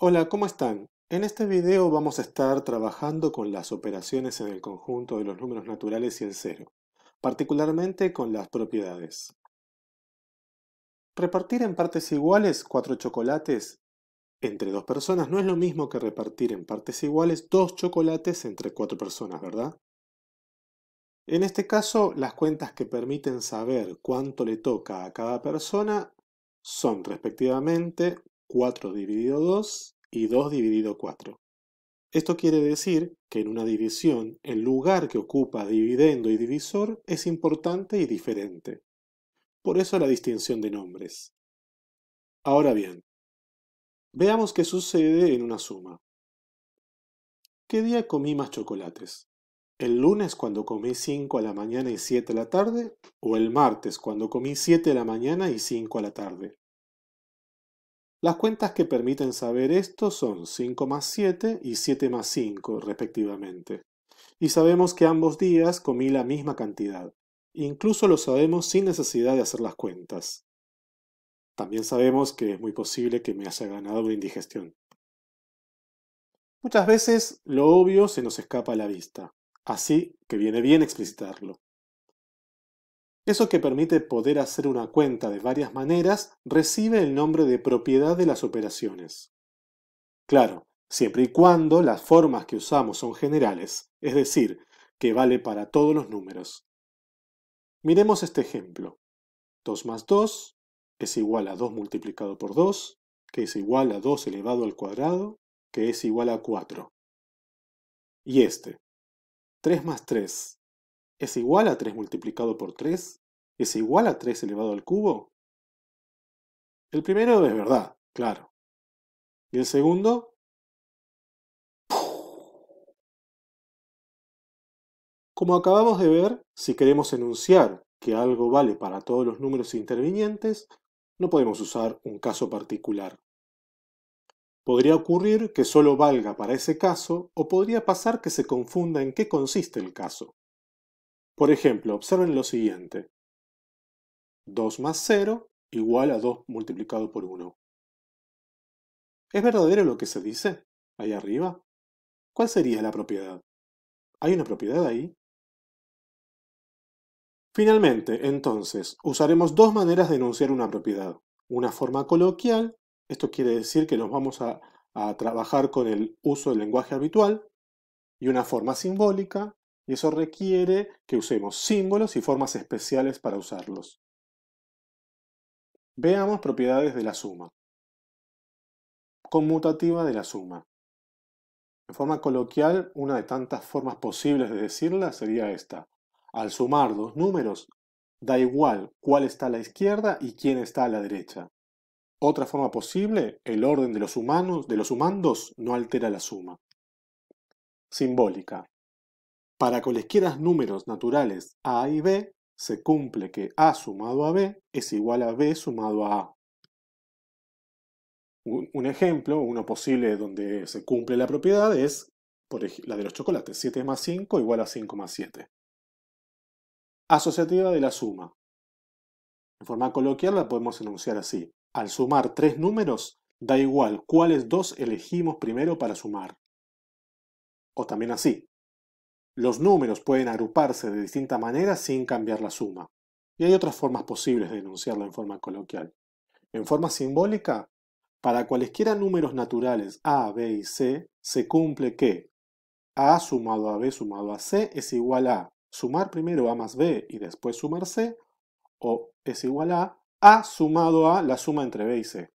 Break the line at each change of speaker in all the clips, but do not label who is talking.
Hola, ¿cómo están? En este video vamos a estar trabajando con las operaciones en el conjunto de los números naturales y el cero, particularmente con las propiedades. Repartir en partes iguales 4 chocolates entre dos personas no es lo mismo que repartir en partes iguales 2 chocolates entre 4 personas, ¿verdad? En este caso, las cuentas que permiten saber cuánto le toca a cada persona son respectivamente 4 dividido 2 y 2 dividido 4. Esto quiere decir que en una división el lugar que ocupa dividendo y divisor es importante y diferente. Por eso la distinción de nombres. Ahora bien, veamos qué sucede en una suma. ¿Qué día comí más chocolates? ¿El lunes cuando comí 5 a la mañana y 7 a la tarde? ¿O el martes cuando comí 7 a la mañana y 5 a la tarde? Las cuentas que permiten saber esto son 5 más 7 y 7 más 5, respectivamente. Y sabemos que ambos días comí la misma cantidad. Incluso lo sabemos sin necesidad de hacer las cuentas. También sabemos que es muy posible que me haya ganado una indigestión. Muchas veces lo obvio se nos escapa a la vista, así que viene bien explicitarlo. Eso que permite poder hacer una cuenta de varias maneras recibe el nombre de propiedad de las operaciones. Claro, siempre y cuando las formas que usamos son generales, es decir, que vale para todos los números. Miremos este ejemplo. 2 más 2 es igual a 2 multiplicado por 2, que es igual a 2 elevado al cuadrado, que es igual a 4. Y este, 3 más 3 es igual a 3 multiplicado por 3, es igual a 3 elevado al cubo. El primero es verdad, claro. Y el segundo, como acabamos de ver, si queremos enunciar que algo vale para todos los números intervinientes, no podemos usar un caso particular. Podría ocurrir que solo valga para ese caso o podría pasar que se confunda en qué consiste el caso. Por ejemplo, observen lo siguiente. 2 más 0 igual a 2 multiplicado por 1. ¿Es verdadero lo que se dice ahí arriba? ¿Cuál sería la propiedad? ¿Hay una propiedad ahí? Finalmente, entonces, usaremos dos maneras de enunciar una propiedad. Una forma coloquial, esto quiere decir que nos vamos a trabajar con el uso del lenguaje habitual, y una forma simbólica, y eso requiere que usemos símbolos y formas especiales para usarlos. Veamos propiedades de la suma. Conmutativa de la suma. En forma coloquial, una de tantas formas posibles de decirla sería esta. Al sumar dos números, da igual cuál está a la izquierda y quién está a la derecha. Otra forma posible, el orden de los sumandos no altera la suma. Simbólica. Para cualesquiera números naturales a y b, se cumple que a sumado a b es igual a b sumado a a. Un ejemplo, uno posible donde se cumple la propiedad es la de los chocolates. 7 más 5 igual a 5 más 7. Asociativa de la suma. En forma coloquial la podemos enunciar así. Al sumar tres números, da igual cuáles dos elegimos primero para sumar. O también así. Los números pueden agruparse de distinta manera sin cambiar la suma. Y hay otras formas posibles de enunciarlo en forma coloquial. En forma simbólica, para cualesquiera números naturales a, b y c, se cumple que a sumado a b sumado a c es igual a sumar primero a más b y después sumar c, o es igual a sumado a la suma entre b y c.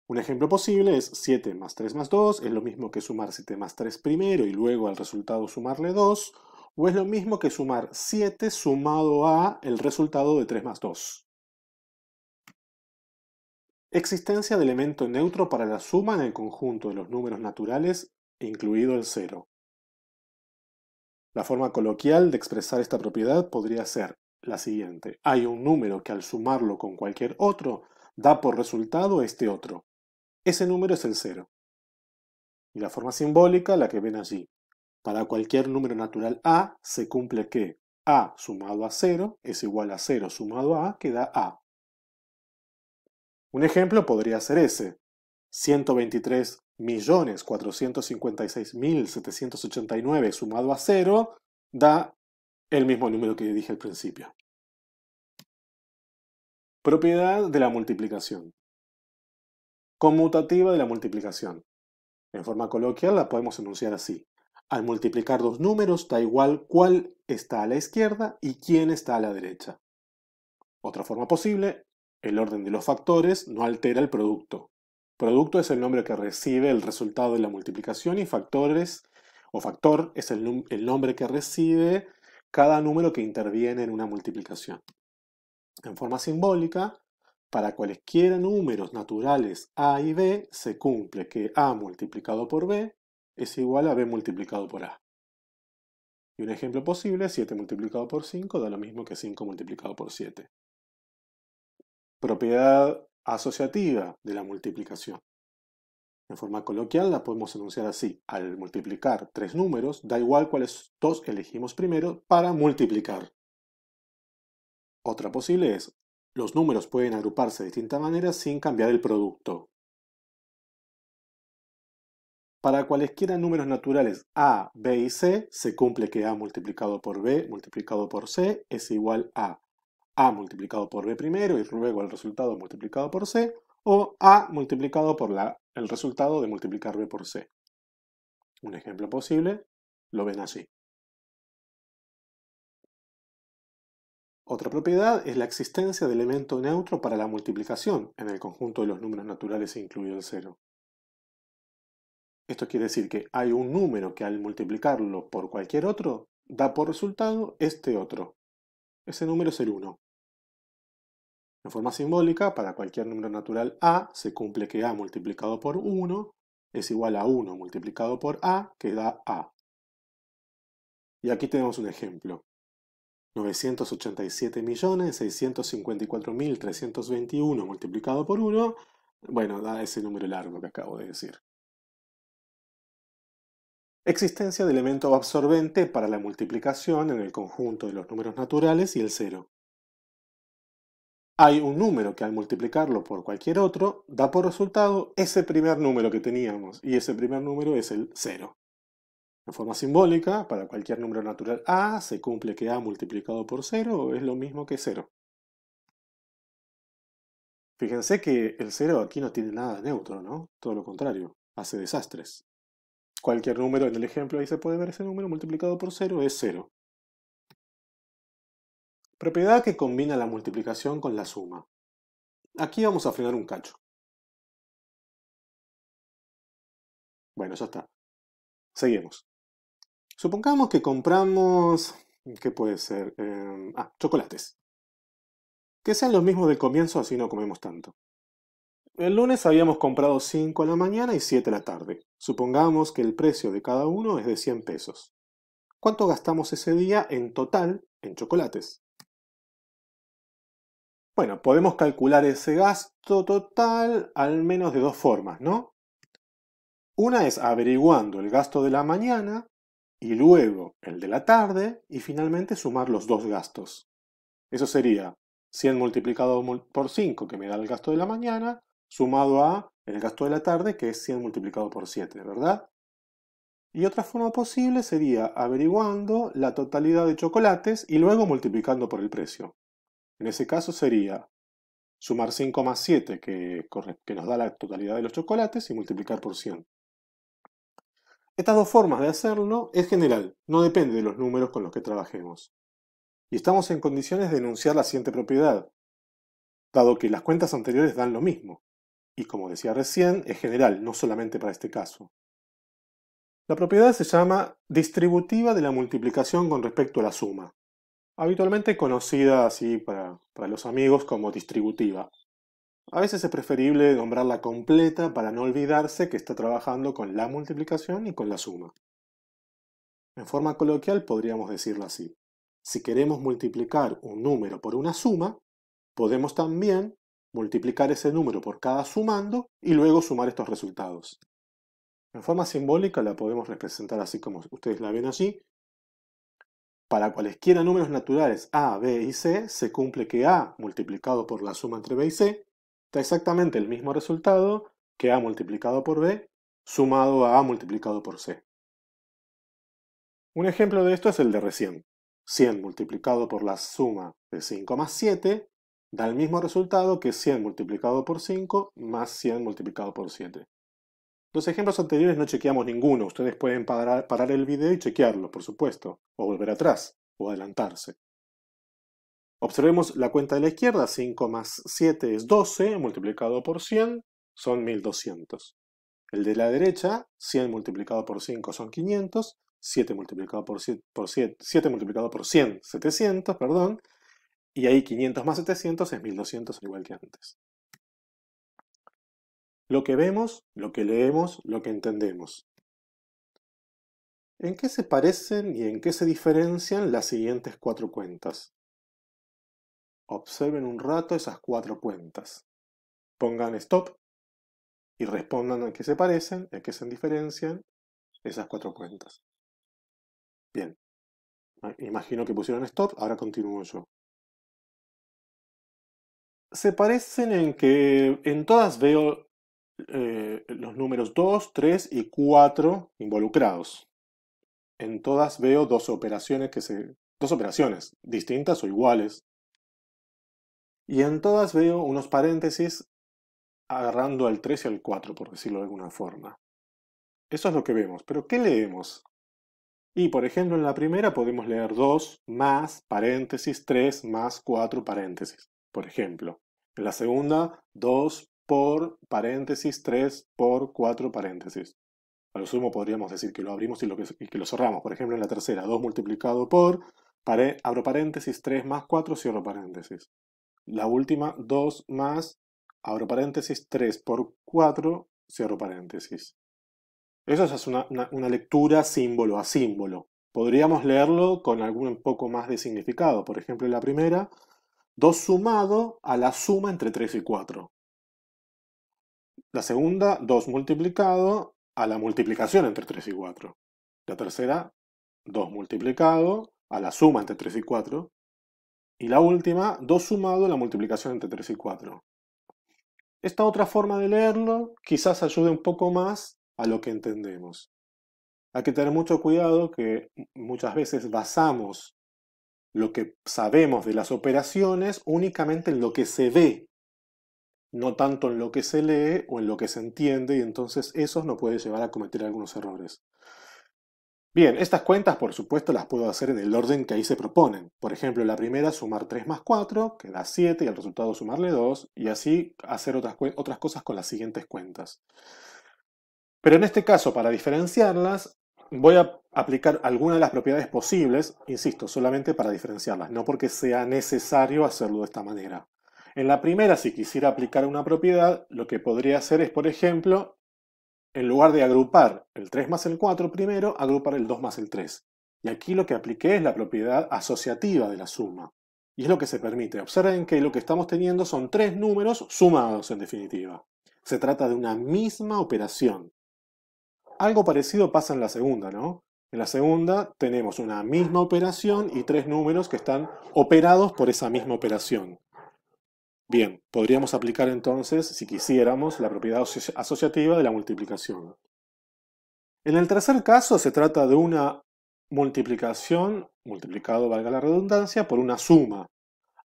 Un ejemplo posible es 7 más 3 más 2, es lo mismo que sumar 7 más 3 primero y luego al resultado sumarle 2, o es lo mismo que sumar 7 sumado a el resultado de 3 más 2. Existencia de elemento neutro para la suma en el conjunto de los números naturales, incluido el cero. La forma coloquial de expresar esta propiedad podría ser la siguiente. Hay un número que al sumarlo con cualquier otro da por resultado este otro. Ese número es el cero. Y la forma simbólica, la que ven allí. Para cualquier número natural a, se cumple que a sumado a 0 es igual a 0 sumado a, que da a. Un ejemplo podría ser ese. 123.456.789 sumado a 0 da el mismo número que dije al principio. Propiedad de la multiplicación. Conmutativa de la multiplicación. En forma coloquial la podemos enunciar así. Al multiplicar dos números da igual cuál está a la izquierda y quién está a la derecha. Otra forma posible, el orden de los factores no altera el producto. Producto es el nombre que recibe el resultado de la multiplicación y factores o factor es el nombre que recibe cada número que interviene en una multiplicación. En forma simbólica, para cualesquiera números naturales a y b se cumple que a multiplicado por b es igual a b multiplicado por a. Y un ejemplo posible, 7 multiplicado por 5 da lo mismo que 5 multiplicado por 7. Propiedad asociativa de la multiplicación. En forma coloquial la podemos enunciar así. Al multiplicar tres números, da igual cuáles dos elegimos primero para multiplicar. Otra posible es, los números pueden agruparse de distintas maneras sin cambiar el producto. Para cualesquiera números naturales a, b y c, se cumple que a multiplicado por b multiplicado por c es igual a multiplicado por b primero y luego el resultado multiplicado por c, o a multiplicado por el resultado de multiplicar b por c. Un ejemplo posible lo ven allí. Otra propiedad es la existencia de elemento neutro para la multiplicación en el conjunto de los números naturales incluido el cero. Esto quiere decir que hay un número que al multiplicarlo por cualquier otro da por resultado este otro. Ese número es el 1. En forma simbólica, para cualquier número natural a, se cumple que a multiplicado por 1 es igual a 1 multiplicado por a, que da a. Y aquí tenemos un ejemplo. 987.654.321 multiplicado por 1, bueno, da ese número largo que acabo de decir. Existencia de elemento absorbente para la multiplicación en el conjunto de los números naturales y el cero. Hay un número que al multiplicarlo por cualquier otro da por resultado ese primer número que teníamos, y ese primer número es el 0. En forma simbólica, para cualquier número natural a, se cumple que a multiplicado por 0 es lo mismo que 0. Fíjense que el 0 aquí no tiene nada de neutro, ¿no? Todo lo contrario, hace desastres. Cualquier número en el ejemplo, ahí se puede ver ese número multiplicado por 0 es 0. Propiedad que combina la multiplicación con la suma. Aquí vamos a frenar un cacho. Bueno, ya está. Seguimos. Supongamos que compramos, ¿qué puede ser? Chocolates. Que sean los mismos del comienzo, así no comemos tanto. El lunes habíamos comprado 5 a la mañana y 7 a la tarde. Supongamos que el precio de cada uno es de 100 pesos. ¿Cuánto gastamos ese día en total en chocolates? Bueno, podemos calcular ese gasto total al menos de dos formas, ¿no? Una es averiguando el gasto de la mañana y luego el de la tarde y finalmente sumar los dos gastos. Eso sería 100 multiplicado por 5, que me da el gasto de la mañana, sumado a el gasto de la tarde, que es 100 multiplicado por 7, ¿verdad? Y otra forma posible sería averiguando la totalidad de chocolates y luego multiplicando por el precio. En ese caso sería sumar 5 más 7, que nos da la totalidad de los chocolates, y multiplicar por 100. Estas dos formas de hacerlo es general, no depende de los números con los que trabajemos. Y estamos en condiciones de enunciar la siguiente propiedad, dado que las cuentas anteriores dan lo mismo. Y como decía recién, es general, no solamente para este caso. La propiedad se llama distributiva de la multiplicación con respecto a la suma, habitualmente conocida así para los amigos como distributiva. A veces es preferible nombrarla completa para no olvidarse que está trabajando con la multiplicación y con la suma. En forma coloquial podríamos decirlo así. Si queremos multiplicar un número por una suma, podemos también multiplicar ese número por cada sumando y luego sumar estos resultados. En forma simbólica la podemos representar así como ustedes la ven allí. Para cualesquiera números naturales a, b y c, se cumple que a multiplicado por la suma entre b y c da exactamente el mismo resultado que A multiplicado por B sumado a A multiplicado por C. Un ejemplo de esto es el de recién. 100 multiplicado por la suma de 5 más 7 da el mismo resultado que 100 multiplicado por 5 más 100 multiplicado por 7. Los ejemplos anteriores no chequeamos ninguno. Ustedes pueden parar el video y chequearlo, por supuesto, o volver atrás, o adelantarse. Observemos la cuenta de la izquierda. 5 más 7 es 12, multiplicado por 100 son 1200. El de la derecha, 100 multiplicado por 5 son 500, 7 multiplicado por 7 multiplicado por 100, 700, perdón, y ahí 500 más 700 es 1200, al igual que antes. Lo que vemos, lo que leemos, lo que entendemos. ¿En qué se parecen y en qué se diferencian las siguientes cuatro cuentas? Observen un rato esas cuatro cuentas. Pongan stop y respondan en qué se parecen, en qué se diferencian esas cuatro cuentas. Bien, imagino que pusieron stop, ahora continúo yo. Se parecen en que en todas veo los números 2, 3 y 4 involucrados. En todas veo dos operaciones distintas o iguales. Y en todas veo unos paréntesis agarrando al 3 y al 4, por decirlo de alguna forma. Eso es lo que vemos. ¿Pero qué leemos? Y, por ejemplo, en la primera podemos leer 2 más paréntesis 3 más 4 paréntesis, por ejemplo. En la segunda, 2 por paréntesis 3 por 4 paréntesis. A lo sumo podríamos decir que lo abrimos y que lo cerramos. Por ejemplo, en la tercera, 2 multiplicado por, abro paréntesis, 3 más 4, cierro paréntesis. La última, 2 más, abro paréntesis, 3 por 4, cierro paréntesis. Eso es una lectura símbolo a símbolo. Podríamos leerlo con algún poco más de significado. Por ejemplo, en la primera, 2 sumado a la suma entre 3 y 4. La segunda, 2 multiplicado a la multiplicación entre 3 y 4. La tercera, 2 multiplicado a la suma entre 3 y 4. Y la última, 2 sumado a la multiplicación entre 3 y 4. Esta otra forma de leerlo quizás ayude un poco más a lo que entendemos. Hay que tener mucho cuidado que muchas veces basamos lo que sabemos de las operaciones únicamente en lo que se ve, no tanto en lo que se lee o en lo que se entiende, y entonces eso nos puede llevar a cometer algunos errores. Bien, estas cuentas por supuesto las puedo hacer en el orden que ahí se proponen. Por ejemplo, la primera sumar 3 más 4, que da 7, y al resultado sumarle 2, y así hacer otras cosas con las siguientes cuentas. Pero en este caso, para diferenciarlas, voy a aplicar algunas de las propiedades posibles, insisto, solamente para diferenciarlas, no porque sea necesario hacerlo de esta manera. En la primera, si quisiera aplicar una propiedad, lo que podría hacer es, por ejemplo, en lugar de agrupar el 3 más el 4 primero, agrupar el 2 más el 3. Y aquí lo que apliqué es la propiedad asociativa de la suma. Y es lo que se permite. Observen que lo que estamos teniendo son tres números sumados, en definitiva. Se trata de una misma operación. Algo parecido pasa en la segunda, ¿no? En la segunda tenemos una misma operación y tres números que están operados por esa misma operación. Bien, podríamos aplicar entonces, si quisiéramos, la propiedad asociativa de la multiplicación. En el tercer caso se trata de una multiplicación, multiplicado, valga la redundancia, por una suma.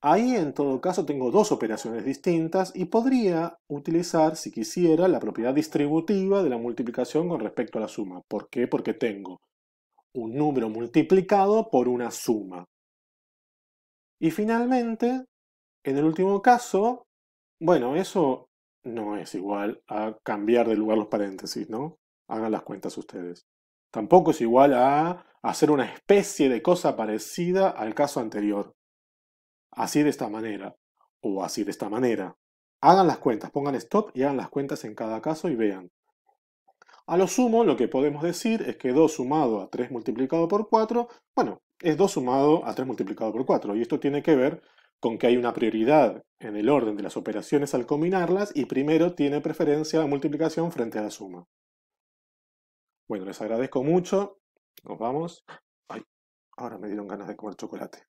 Ahí en todo caso tengo dos operaciones distintas y podría utilizar, si quisiera, la propiedad distributiva de la multiplicación con respecto a la suma. ¿Por qué? Porque tengo un número multiplicado por una suma. Y finalmente, en el último caso, bueno, eso no es igual a cambiar de lugar los paréntesis, ¿no? Hagan las cuentas ustedes. Tampoco es igual a hacer una especie de cosa parecida al caso anterior. Así de esta manera, o así de esta manera. Hagan las cuentas, pongan stop y hagan las cuentas en cada caso y vean. A lo sumo, lo que podemos decir es que 2 sumado a 3 multiplicado por 4, bueno, es 2 sumado a 3 multiplicado por 4. Y esto tiene que ver con que hay una prioridad en el orden de las operaciones al combinarlas y primero tiene preferencia la multiplicación frente a la suma. Bueno, les agradezco mucho. Nos vamos. Ay, ahora me dieron ganas de comer chocolate.